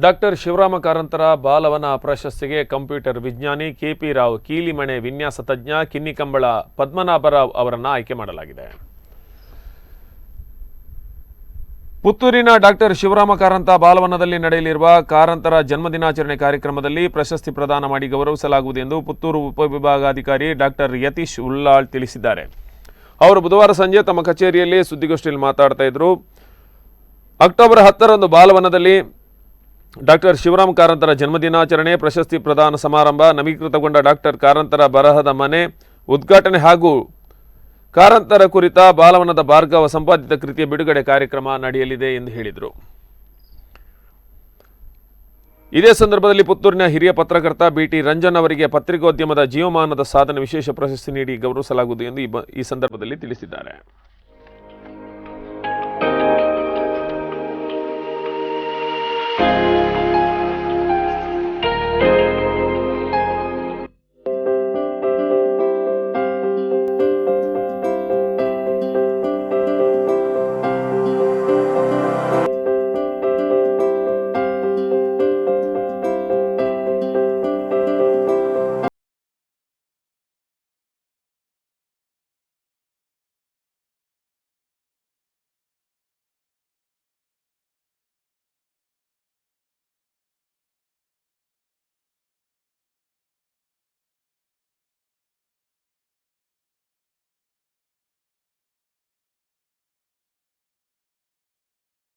Doctor Shivarama ಕಾರಂತರ ಬಾಲವನ ಪ್ರಶಸ್ತಿಗೆ computer ವಿಜ್ಞಾನಿ ಕೆಪಿ ರಾವ್ ಕೀಲಿಮಣೆ ವಿನ್ಯಾಸ ತಜ್ಞ ಕಿನ್ನಿಕಂಬಳ ಪದ್ಮನಾಭರಾವ್ ಅವರನ್ನು ಆಯ್ಕೆ ಮಾಡಲಾಗಿದೆ. ಪುತ್ತೂರಿನ ಡಾಕ್ಟರ್ ಶಿವರಾಮ ಕಾರಂತ ಬಾಲವನದಲ್ಲಿ ನಡೆಯಲಿರುವ ಕಾರಂತರ ಜನ್ಮದಿನಾಚರಣೆ ಕಾರ್ಯಕ್ರಮದಲ್ಲಿ ಪ್ರಶಸ್ತಿ ಪ್ರದಾನ ಮಾಡಿ ಗೌರವಿಸಲಾಗುವುದು ಎಂದು ಪುತ್ತೂರು ಉಪವಿಭಾಗಾಧಿಕಾರಿ ಡಾಕ್ಟರ್ ಯತೀಶ್ ಉಳ್ಳಾಳ್ ತಿಳಿಸಿದ್ದಾರೆ. ಅವರು ಬುಧವಾರ ಸಂಜೆ ತಮ್ಮ ಕಚೇರಿಯಲ್ಲಿ ಸುದ್ದಿಗೋಷ್ಠಿಯಲ್ಲಿ ಮಾತನಾಡ್ತಾ ಇದ್ರು. ಅಕ್ಟೋಬರ್ 10ರಂದು ಬಾಲವನದಲ್ಲಿ ಡಾಕ್ಟರ್ ಶಿವರಾಮ ಕಾರಂತರ ಜನ್ಮದಿನಾಚರಣೆ, ಪ್ರಶಸ್ತಿ ಪ್ರದಾನ ಸಮಾರಂಭ, ನವೀಕೃತಗೊಂಡ ಡಾಕ್ಟರ್ ಕಾರಂತರ ಬರಹದ ಮನೆ ಉದ್ಘಾಟನೆ ಹಾಗೂ ಕಾರಂತರ ಕುರಿತ ಬಾಲವನದ ಭಾರ್ಗವ ಸಂಪಾದಿತ ಕೃತಿಯ ಬಿಡುಗಡೆ ಕಾರ್ಯಕ್ರಮ ನಡೆಯಲಿದೆ ಎಂದು ಹೇಳಿದರು. ಇದೇ ಸಂದರ್ಭದಲ್ಲಿ ಪುತ್ತೂರಿನ ಹಿರಿಯ ಪತ್ರಕರ್ತ ಬಿಟಿ ರಂಜನ್ ಅವರಿಗೆ ಪತ್ರಿಕೋದ್ಯಮದ ಜೀವಮಾನದ ಸಾಧನೆ ವಿಶೇಷ ಪ್ರಶಸ್ತಿ ನೀಡಿ ಗೌರವಿಸಲಾಗುವುದು ಎಂದು ಈ ಸಂದರ್ಭದಲ್ಲಿ ತಿಳಿಸಿದ್ದಾರೆ.